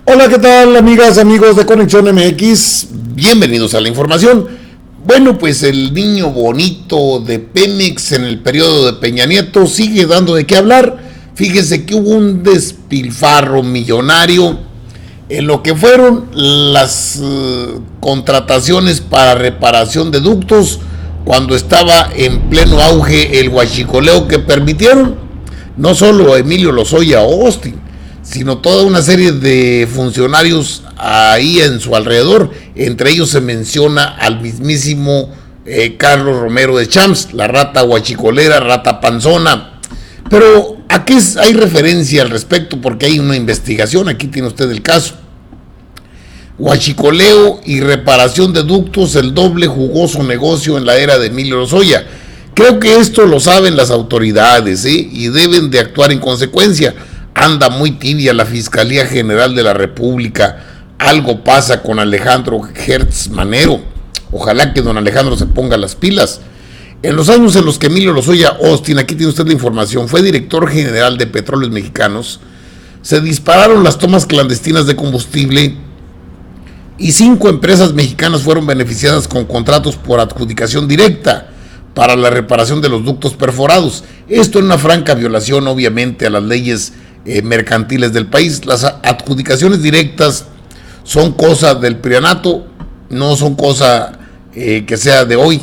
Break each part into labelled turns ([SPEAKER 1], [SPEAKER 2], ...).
[SPEAKER 1] Hola, ¿qué tal, amigas, amigos de Conexión MX? Bienvenidos a la información. Bueno, pues el niño bonito de Pemex en el periodo de Peña Nieto sigue dando de qué hablar. Fíjese que hubo un despilfarro millonario en lo que fueron las contrataciones para reparación de ductos cuando estaba en pleno auge el huachicoleo que permitieron no solo a Emilio Lozoya Austin, sino toda una serie de funcionarios ahí en su alrededor. Entre ellos se menciona al mismísimo Carlos Romero de Champs, la rata huachicolera, rata panzona. Pero aquí hay referencia al respecto porque hay una investigación. Aquí tiene usted el caso. Huachicoleo y reparación de ductos, el doble jugoso negocio en la era de Emilio Lozoya. Creo que esto lo saben las autoridades, y deben de actuar en consecuencia. Anda muy tibia la Fiscalía General de la República. Algo pasa con Alejandro Gertz Manero. Ojalá que don Alejandro se ponga las pilas. En los años en los que Emilio Lozoya Austin, aquí tiene usted la información, fue director general de Petróleos Mexicanos, se dispararon las tomas clandestinas de combustible y 5 empresas mexicanas fueron beneficiadas con contratos por adjudicación directa para la reparación de los ductos perforados. Esto en una franca violación, obviamente, a las leyes mercantiles del país. Las adjudicaciones directas son cosa del prianato, no son cosa que sea de hoy.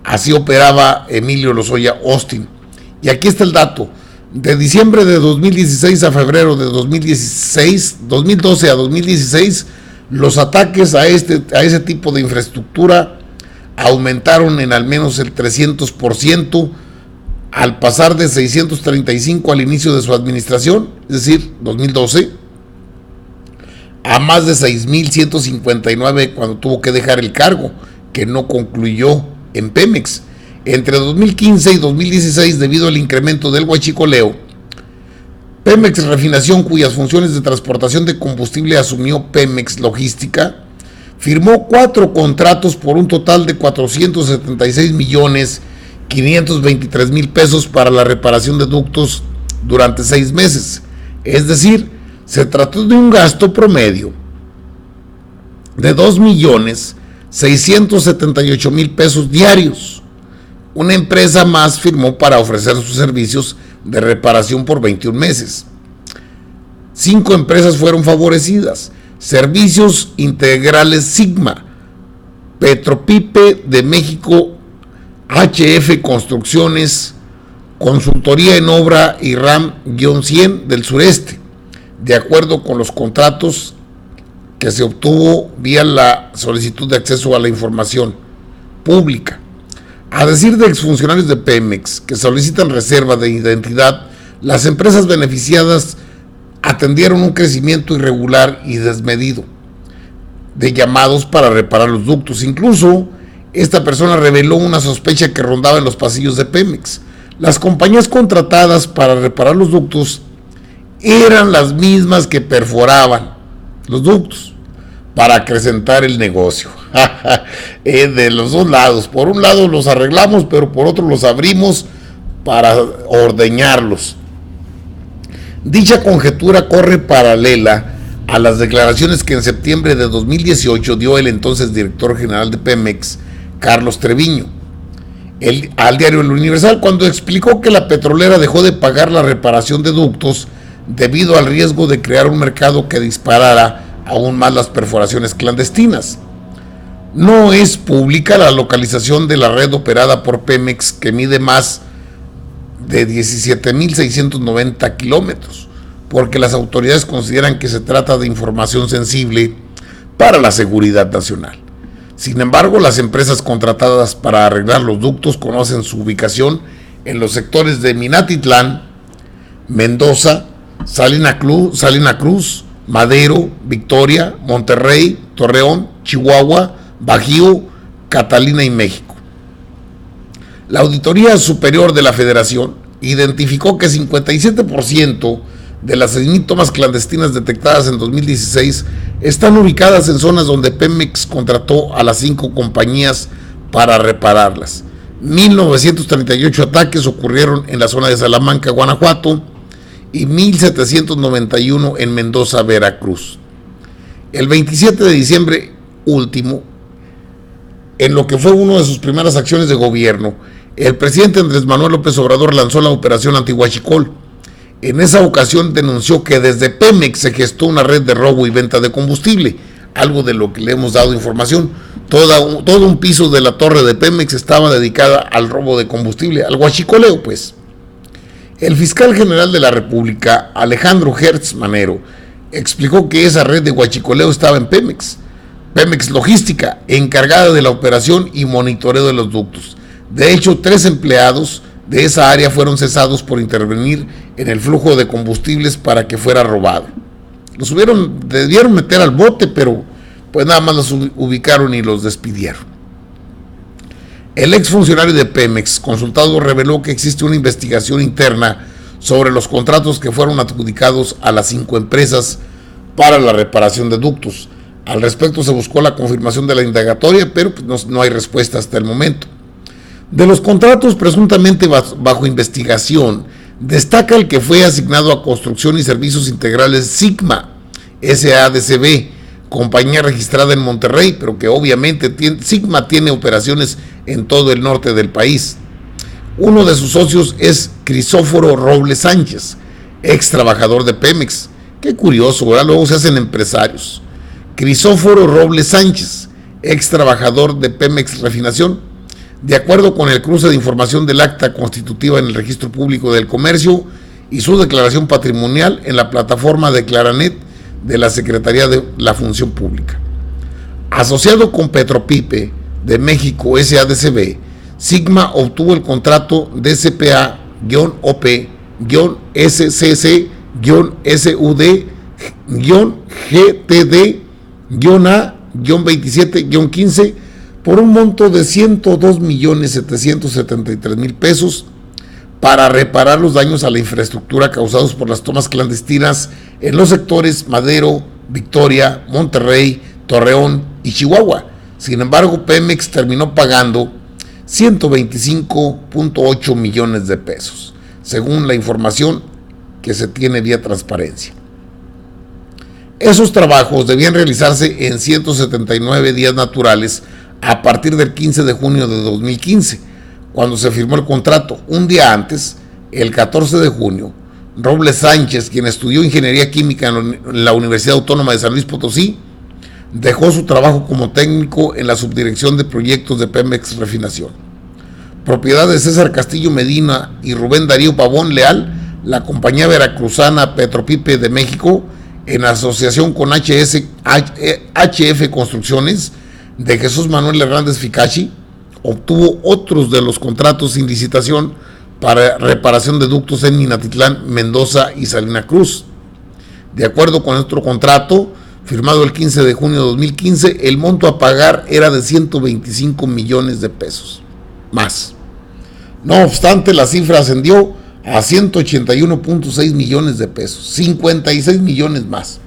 [SPEAKER 1] Así operaba Emilio Lozoya Austin. Y aquí está el dato. De diciembre de 2016 a febrero de 2012 a 2016, los ataques a ese tipo de infraestructura aumentaron en al menos el 300%, al pasar de 635 al inicio de su administración, es decir, 2012, a más de 6,159 cuando tuvo que dejar el cargo, que no concluyó en Pemex. Entre 2015 y 2016, debido al incremento del huachicoleo, Pemex Refinación, cuyas funciones de transportación de combustible asumió Pemex Logística, firmó 4 contratos por un total de 476,523,000 pesos para la reparación de ductos durante 6 meses. Es decir, se trató de un gasto promedio de 2,678,000 pesos diarios. Una empresa más firmó para ofrecer sus servicios de reparación por 21 meses. 5 empresas fueron favorecidas: Servicios Integrales Sigma, Petropipe de México, HF Construcciones, Consultoría en Obra y RAM-100 del Sureste, de acuerdo con los contratos que se obtuvo vía la solicitud de acceso a la información pública. A decir de exfuncionarios de Pemex que solicitan reserva de identidad, las empresas beneficiadas atendieron un crecimiento irregular y desmedido de llamados para reparar los ductos. Incluso esta persona reveló una sospecha que rondaba en los pasillos de Pemex. Las compañías contratadas para reparar los ductos eran las mismas que perforaban los ductos para acrecentar el negocio. De los dos lados. Por un lado los arreglamos, pero por otro los abrimos para ordeñarlos. Dicha conjetura corre paralela a las declaraciones que en septiembre de 2018 dio el entonces director general de Pemex, Carlos Treviño, al diario El Universal, cuando explicó que la petrolera dejó de pagar la reparación de ductos debido al riesgo de crear un mercado que disparara aún más las perforaciones clandestinas. No es pública la localización de la red operada por Pemex, que mide más de 17,690 kilómetros, porque las autoridades consideran que se trata de información sensible para la seguridad nacional. Sin embargo, las empresas contratadas para arreglar los ductos conocen su ubicación en los sectores de Minatitlán, Mendoza, Salina Cruz, Madero, Victoria, Monterrey, Torreón, Chihuahua, Bajío, Catalina y México. La Auditoría Superior de la Federación identificó que 57% de las 6,000 tomas clandestinas detectadas en 2016 están ubicadas en zonas donde Pemex contrató a las 5 compañías para repararlas. 1,938 ataques ocurrieron en la zona de Salamanca, Guanajuato, y 1,791 en Mendoza, Veracruz. El 27 de diciembre último, en lo que fue una de sus primeras acciones de gobierno, el presidente Andrés Manuel López Obrador lanzó la operación antihuachicol. En esa ocasión denunció que desde Pemex se gestó una red de robo y venta de combustible, algo de lo que le hemos dado información. Todo un piso de la torre de Pemex estaba dedicada al robo de combustible, al huachicoleo, pues. El fiscal general de la República, Alejandro Gertz Manero, explicó que esa red de huachicoleo estaba en Pemex Logística, encargada de la operación y monitoreo de los ductos. De hecho, 3 empleados de esa área fueron cesados por intervenir en el flujo de combustibles para que fuera robado. Debieron meter al bote, pero pues nada más los ubicaron y los despidieron. El exfuncionario de Pemex, consultado, reveló que existe una investigación interna sobre los contratos que fueron adjudicados a las 5 empresas para la reparación de ductos. Al respecto se buscó la confirmación de la indagatoria, pero pues no hay respuesta hasta el momento. De los contratos presuntamente bajo investigación, destaca el que fue asignado a Construcción y Servicios Integrales Sigma, SADCB, compañía registrada en Monterrey, pero que obviamente Sigma tiene operaciones en todo el norte del país. Uno de sus socios es Crisóforo Robles Sánchez, ex trabajador de Pemex. Qué curioso, ¿verdad? Luego se hacen empresarios. Crisóforo Robles Sánchez, ex trabajador de Pemex Refinación. De acuerdo con el cruce de información del acta constitutiva en el Registro Público del Comercio y su declaración patrimonial en la plataforma Declaranet de la Secretaría de la Función Pública. Asociado con Petropipe de México SADCB, Sigma obtuvo el contrato DCPA-OP-SCC-SUD-GTD-A-27-15 por un monto de 102.773.000 pesos para reparar los daños a la infraestructura causados por las tomas clandestinas en los sectores Madero, Victoria, Monterrey, Torreón y Chihuahua. Sin embargo, Pemex terminó pagando 125.8 millones de pesos, según la información que se tiene vía transparencia. Esos trabajos debían realizarse en 179 días naturales a partir del 15 de junio de 2015, cuando se firmó el contrato. Un día antes, el 14 de junio, Robles Sánchez, quien estudió Ingeniería Química en la Universidad Autónoma de San Luis Potosí, dejó su trabajo como técnico en la subdirección de proyectos de Pemex Refinación. Propiedad de César Castillo Medina y Rubén Darío Pavón Leal, la compañía veracruzana Petropipe de México, en asociación con HF Construcciones, de Jesús Manuel Hernández Ficachi, obtuvo otros de los contratos sin licitación para reparación de ductos en Minatitlán, Mendoza y Salina Cruz. De acuerdo con otro contrato, firmado el 15 de junio de 2015, el monto a pagar era de 125 millones de pesos, más. No obstante, la cifra ascendió a 181.6 millones de pesos, 56 millones más.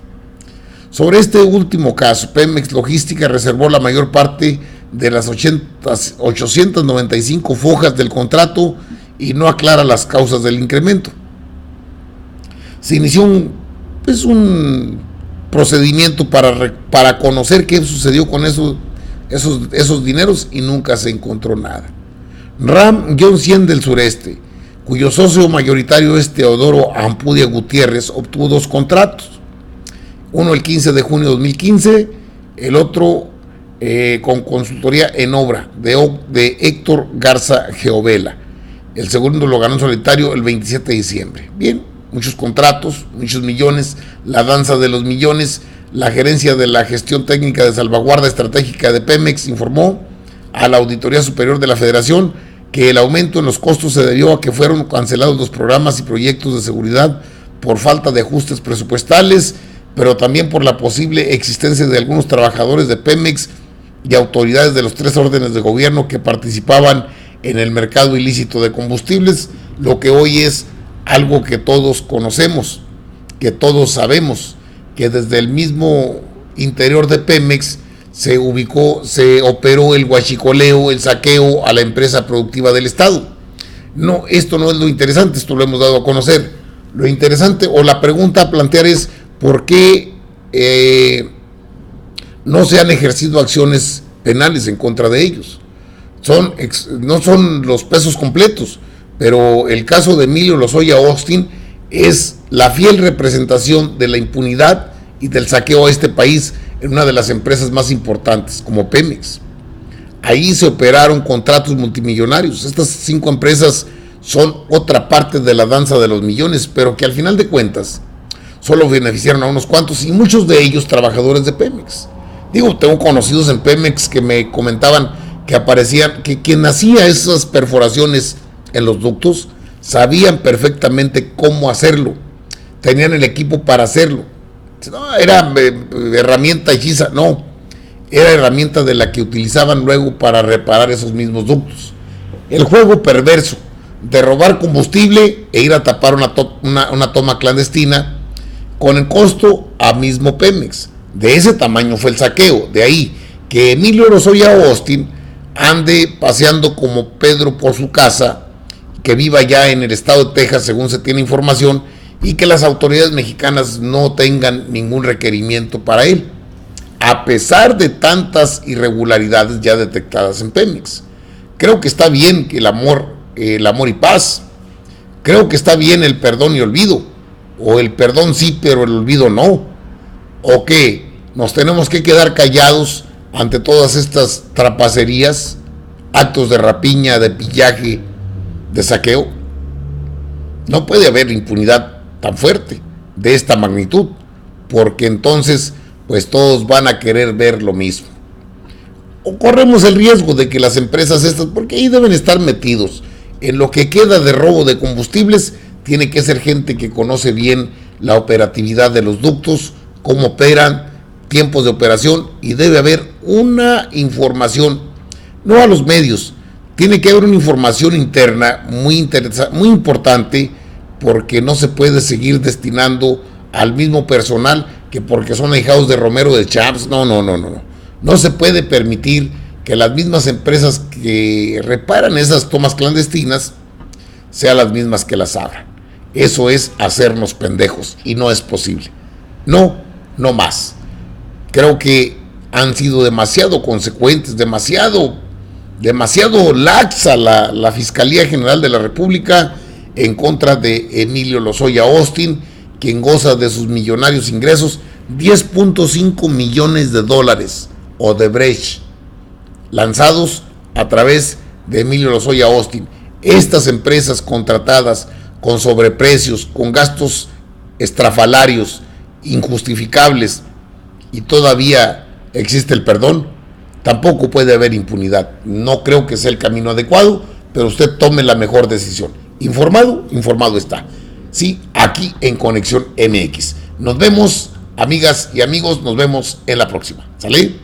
[SPEAKER 1] Sobre este último caso, Pemex Logística reservó la mayor parte de las 895 fojas del contrato y no aclara las causas del incremento. Se inició un procedimiento para conocer qué sucedió con esos dineros y nunca se encontró nada. RAM-100 del Sureste, cuyo socio mayoritario es Teodoro Ampudia Gutiérrez, obtuvo 2 contratos. Uno el 15 de junio de 2015, el otro con consultoría en obra de Héctor Garza Geovela. El segundo lo ganó en solitario el 27 de diciembre. Bien, muchos contratos, muchos millones, la danza de los millones. La gerencia de la gestión técnica de salvaguarda estratégica de Pemex informó a la Auditoría Superior de la Federación que el aumento en los costos se debió a que fueron cancelados los programas y proyectos de seguridad por falta de ajustes presupuestales, pero también por la posible existencia de algunos trabajadores de Pemex y autoridades de los 3 órdenes de gobierno que participaban en el mercado ilícito de combustibles, lo que hoy es algo que todos conocemos, que todos sabemos, que desde el mismo interior de Pemex se operó el huachicoleo, el saqueo a la empresa productiva del Estado. No, esto no es lo interesante, esto lo hemos dado a conocer. Lo interesante o la pregunta a plantear es ¿por qué no se han ejercido acciones penales en contra de ellos. No son los pesos completos, pero el caso de Emilio Lozoya Austin es la fiel representación de la impunidad y del saqueo a este país en una de las empresas más importantes, como Pemex. Ahí se operaron contratos multimillonarios. Estas 5 empresas son otra parte de la danza de los millones, pero que al final de cuentas solo beneficiaron a unos cuantos, y muchos de ellos trabajadores de Pemex. Digo, tengo conocidos en Pemex que me comentaban que aparecían, que quien hacía esas perforaciones en los ductos sabían perfectamente cómo hacerlo, tenían el equipo para hacerlo. No era herramienta hechiza, no, era herramienta de la que utilizaban luego para reparar esos mismos ductos. El juego perverso de robar combustible e ir a tapar una toma clandestina con el costo a mismo Pemex. De ese tamaño fue el saqueo. De ahí que Emilio Lozoya Austin ande paseando como Pedro por su casa, que viva ya en el estado de Texas, según se tiene información, y que las autoridades mexicanas no tengan ningún requerimiento para él, a pesar de tantas irregularidades ya detectadas en Pemex. Creo que está bien que el amor y paz. Creo que está bien el perdón y olvido, o el perdón sí, pero el olvido no. ¿O qué? ¿Nos tenemos que quedar callados ante todas estas trapacerías, actos de rapiña, de pillaje, de saqueo? No puede haber impunidad tan fuerte, de esta magnitud, porque entonces pues todos van a querer ver lo mismo. O corremos el riesgo de que las empresas estas, porque ahí deben estar metidos, en lo que queda de robo de combustibles, tiene que ser gente que conoce bien la operatividad de los ductos, cómo operan, tiempos de operación, y debe haber una información, no a los medios, tiene que haber una información interna muy importante, porque no se puede seguir destinando al mismo personal que porque son ahijados de Romero de Champs. No se puede permitir que las mismas empresas que reparan esas tomas clandestinas sean las mismas que las abran. Eso es hacernos pendejos y no es posible. No más. Creo que han sido demasiado consecuentes, demasiado laxa la Fiscalía General de la República en contra de Emilio Lozoya Austin, quien goza de sus millonarios ingresos, 10.5 millones de dólares Odebrecht, lanzados a través de Emilio Lozoya Austin. Estas empresas contratadas con sobreprecios, con gastos estrafalarios, injustificables, y todavía existe el perdón, tampoco puede haber impunidad. No creo que sea el camino adecuado, pero usted tome la mejor decisión. Informado está. Sí, aquí en Conexión MX. Nos vemos, amigas y amigos, nos vemos en la próxima. ¿Sale?